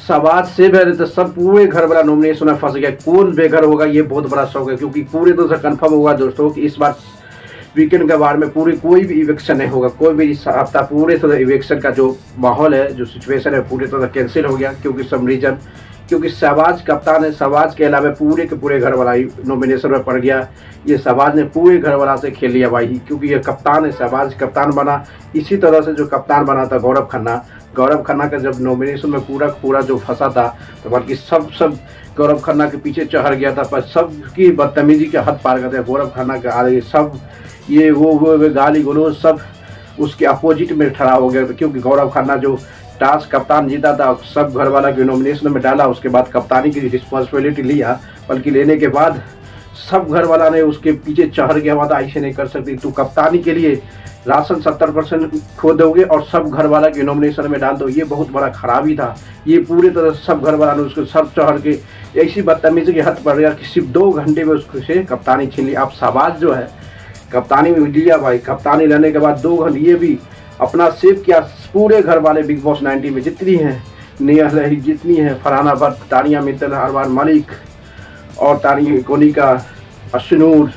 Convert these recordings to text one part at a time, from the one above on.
Shahbaz safe है तो सब पूरे घर वाला नॉमिनेशन में फंस गया। कौन बेघर होगा ये बहुत बड़ा शौक है, क्योंकि पूरे तरह से कंफर्म हुआ दोस्तों कि इस बार वीकेंड के बार में पूरी कोई भी इवेक्शन नहीं होगा। कोई भी इस हफ्ता पूरे तरह इवेक्शन का जो माहौल है, जो सिचुएशन है, पूरी तरह कैंसिल हो गया। क्योंकि सम रीजन, क्योंकि शहबाज कप्तान है, शहबाज के अलावा पूरे के पूरे घर वाला ही नॉमिनेशन में पड़ गया। ये शहबाज ने पूरे घर वाला से खेल लिया भाई, क्योंकि ये कप्तान है, शहबाज कप्तान बना। इसी तरह से जो कप्तान बना था गौरव खन्ना का जब नॉमिनेशन में पूरा जो फंसा था, तो बल्कि सब गौरव खन्ना के पीछे चढ़ गया था, पर सबकी बदतमीजी के हद पार करते गौरव खन्ना के आगे सब ये वो गाली गलौज सब उसके अपोजिट में खड़ा हो गया। क्योंकि गौरव खन्ना जो टास्क कप्तान जीता था, सब घर वाला के नॉमिनेशन में डाला, उसके बाद कप्तानी की रिस्पॉन्सिबिलिटी लिया, बल्कि लेने के बाद सब घर वाला ने उसके पीछे चढ़ गया। वहाँ ऐसे नहीं कर सकती, तू कप्तानी के लिए राशन 70% खो दोगे और सब घर वाला के नॉमिनेशन में डाल दो, ये बहुत बड़ा खराबी था। ये पूरी तरह सब घर वाला ने उसको सब चढ़ के ऐसी बदतमीजी के हद पड़ गया कि सिर्फ 2 घंटे में उसको से कप्तानी छीन ली। अब शहबाज जो है कप्तानी में लिया भाई, कप्तानी लेने के बाद 2 घंटे ये भी अपना सेव किया। पूरे घर वाले बिग बॉस 90 में जितनी हैं नेहा लहरी, जितनी है फरहाना भट्ट, तानिया मित्तल, अरबाज मलिक और तानी कोनिका, अशनूर,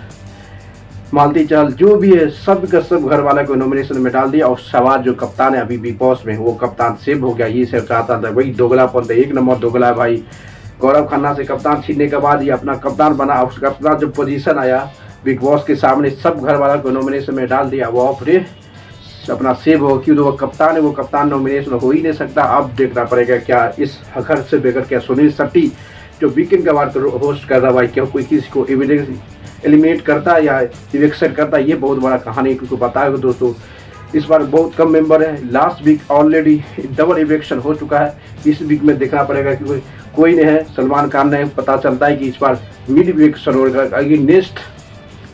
मालती चाल, जो भी है सब का सब घर वाला को नॉमिनेशन में डाल दिया। और शहबाज जो कप्तान है अभी बिग बॉस में, वो कप्तान सेव हो गया। ये सब चाहता था वही दोगलापन था, 1 नंबर दोगला है भाई। गौरव खन्ना से कप्तान छीनने के बाद ये अपना कप्तान बना, उसका अपना जो पोजीशन आया बिग बॉस के सामने, सब घर वाला को नॉमिनेशन में डाल दिया। वो फिर अपना सेव हो, क्यों तो वो कप्तान है, वो कप्तान नॉमिनेशन हो ही नहीं सकता। अब देखना पड़ेगा क्या इस घर से बेघर क्या सुनील शेट्टी जो वीकेंड का बार होस्ट कर रहा भाई, क्या कोई किसी को एलिमिनेट करता है या इवेक्शन करता है, ये बहुत बड़ा कहानी क्योंकि बताएगा दोस्तों। इस बार बहुत कम मेंबर है, लास्ट वीक ऑलरेडी डबल इवेक्शन हो चुका है। इस वीक में देखना पड़ेगा क्योंकि कोई नहीं है, सलमान खान ने पता चलता है कि इस बार मिड इवेक्शन होगा, नेक्स्ट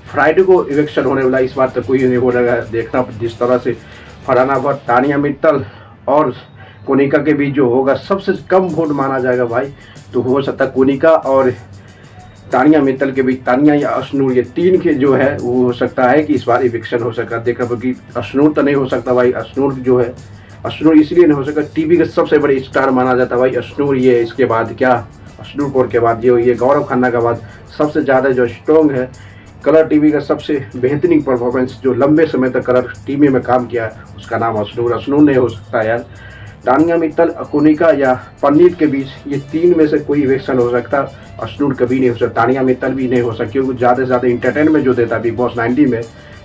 फ्राइडे को इवेक्शन होने वाला। इस बार तो कोई नहीं हो रहा है, देखना जिस तरह से फरहाना भट्ट, तानिया मित्तल और कोनिका के बीच जो होगा, सबसे कम वोट माना जाएगा भाई, तो हो सकता है कोनिका और तानिया मित्तल के बीच, तानिया या अशनूर, ये 3 के जो है वो हो सकता है कि इस बार इवेक्शन हो सकता है। देखा क्योंकि अशनूर तो नहीं हो सकता भाई, अशनूर जो है, अशनूर इसलिए नहीं हो सकता, टीवी का सबसे बड़े स्टार माना जाता है भाई अशनूर। ये इसके बाद क्या अशनूर कौर के बाद ये गौरव खन्ना के बाद सबसे ज़्यादा जो स्ट्रॉन्ग है, कलर टीवी का सबसे बेहतरीन परफॉर्मेंस, जो लंबे समय तक कलर टीवी में काम किया है, उसका नाम अशनूर नहीं हो सकता यार। तानिया मित्तल, कोनिका या पंडित के बीच ये 3 में से कोई इवेक्शन हो सकता, अशनूर कभी नहीं हो सकता, तानिया मित्तल भी नहीं हो सकती, क्योंकि ज़्यादा से ज़्यादा इंटरटेनमेंट जो देता है बिग बॉस 90 में,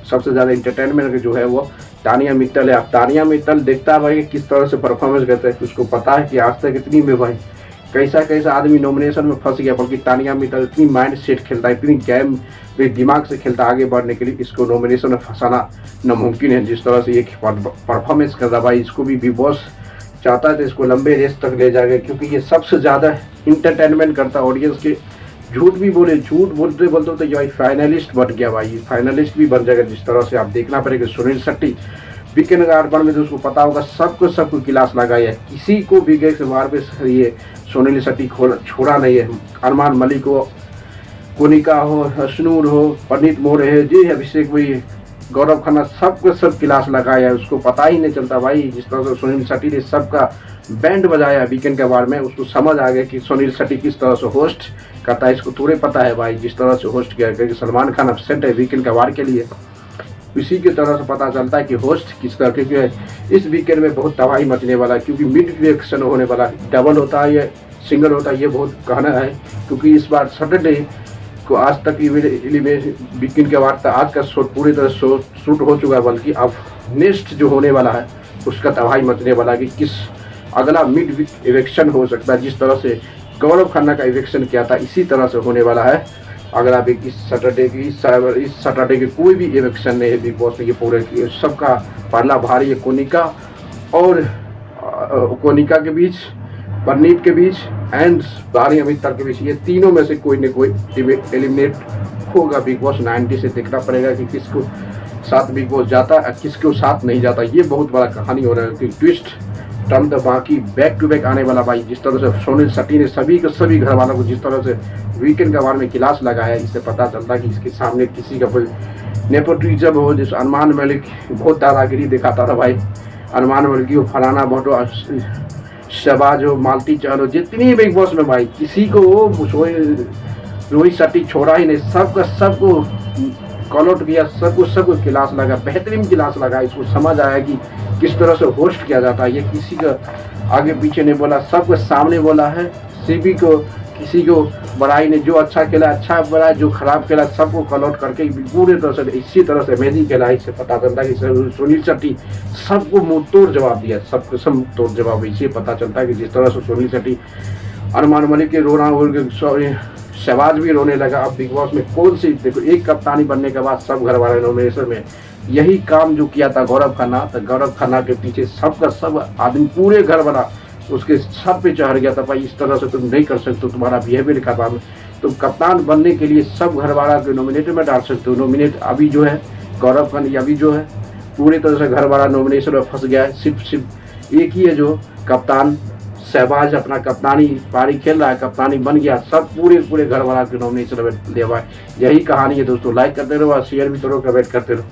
सबसे ज़्यादा इंटरटेनमेंट जो है वो तानिया मित्तल है। अब तानिया मित्तल देखता है भाई किस तरह से परफॉर्मेंस करता है, उसको पता है कि आज तक इतनी में भाई कैसा आदमी नॉमिनेशन में फंस गया, बल्कि तानिया मित्तल इतनी माइंड सेट खेलता है, इतनी गेम दिमाग से खेलता है आगे बढ़ने के लिए, इसको नॉमिनेशन में फंसाना नामुमकिन है। जिस तरह से ये परफॉर्मेंस कर रहा भाई, इसको भी बिग बॉस चाहता है तो इसको लंबे रेस तक ले जाएगा, क्योंकि ये सबसे ज़्यादा इंटरटेनमेंट करता है ऑडियंस के। झूठ बोलते तो ये फाइनलिस्ट बन गया भाई, फाइनलिस्ट भी बन जाएगा। जिस तरह से आप देखना पड़ेगा सुनील शेट्टी वीकेंड गार्डन में, तो उसको पता होगा सबको क्लास लगाया है, किसी को भी गए बार पे ये सुनील शेट्टी छोड़ा नहीं है। अरमान मलिक हो, कोनिका हो, अशनूर हो, पंडित मोरे है, जी अभिषेक भाई, गौरव खन्ना, सबको सब क्लास लगाया है, उसको पता ही नहीं चलता भाई। जिस तरह से सुनील शेट्टी ने सबका बैंड बजाया वीकेंड के बार में, उसको समझ आ गया कि सुनील शेट्टी किस तरह से होस्ट करता है, इसको थोड़े पता है भाई जिस तरह से होस्ट किया, क्योंकि सलमान खान अपसेंट है वीकेंड के बार के लिए, इसी की तरह से पता चलता है कि होस्ट किस तरह, क्योंकि इस वीकेंड में बहुत तबाही मचने वाला है, क्योंकि मिड इवेक्शन होने वाला है, डबल होता है या सिंगल होता है, ये बहुत कहना है। क्योंकि इस बार सैटरडे को आज तक वीकेंड के बाद आज का शो पूरी तरह शूट हो चुका है, बल्कि अब नेक्स्ट जो होने वाला है उसका तबाही मचने वाला है कि किस अगला मिड इवेक्शन हो सकता है। जिस तरह से गौरव खन्ना का इवेक्शन किया था, इसी तरह से होने वाला है अगर आप इस सैटरडे के कोई भी इवेक्शन नहीं है बिग बॉस में। ये पूरे सबका पहला भारी है कोनिका के बीच, परनीत के बीच एंड तानिया मित्तल के बीच, ये तीनों में से कोई न कोई एलिमिनेट होगा बिग बॉस 90 से। देखना पड़ेगा कि किसको साथ बिग बॉस जाता है, किसको साथ नहीं जाता। ये बहुत बड़ा कहानी हो रहा है कि ट्विस्ट टर्न तो बाकी बैक टू बैक आने वाला भाई। जिस तरह से सुनील शेट्टी ने सभी घर वालों को जिस तरह से वीकेंड के बारे में क्लास लगाया है, इससे पता चलता है कि इसके सामने किसी का कोई नेपोटिज्म हो। जैसे अरमान मलिक बहुत दादागिरी दिखाता था भाई, अरमान मलिक फलाना भट्टो शहबाज हो, मालती चाहल हो, जितनी बिग बॉस में भाई किसी को वो रोहित शेट्टी छोड़ा ही नहीं, सबका सबको कॉल आउट किया, सबको क्लास लगा, बेहतरीन क्लास लगा। इसको समझ आया कि किस तरह से होस्ट किया जाता है। ये किसी का आगे पीछे नहीं बोला, सबके सामने बोला है। सीबी को किसी को बड़ाई ने, जो अच्छा खेला अच्छा बड़ा, जो खराब खेला सबको कॉल आउट करके पूरे तरह से इसी तरह से मेहंदी खेला। इससे पता चलता है कि सुनील शेट्टी सबको मुंह तोड़ जवाब दिया, सबको सब तोड़ जवाब। इससे पता चलता है कि जिस तरह से सुनील शेट्टी, अरमान मलिक के रोना, शहबाज भी रोने लगा। अब बिग बॉस में कौन सी, देखो एक कप्तानी बनने के बाद सब घर वाले नॉमिनेशन में यही काम जो किया था गौरव खन्ना, तो गौरव खन्ना के पीछे सबका सब आदमी पूरे घर वाला उसके सब पे चढ़ गया था, भाई इस तरह से तुम नहीं कर सकते, तुम्हारा बिहेवियर खराब है, तुम कप्तान बनने के लिए सब घर वाला के नॉमिनेट में डाल सकते हो। नॉमिनेट अभी जो है गौरव खन्ना, अभी जो है पूरी तरह से घर वाला नॉमिनेशन में फंस गया है। सिर्फ एक ही है जो कप्तान, शहबाज अपना कप्तानी पारी खेल रहा है, कप्तानी बन गया, सब पूरे घर वाला के नॉमिनेशन में ले हुआ है। यही कहानी है दोस्तों। लाइक करते रहो, शेयर भी करो, कमेंट करते रहो।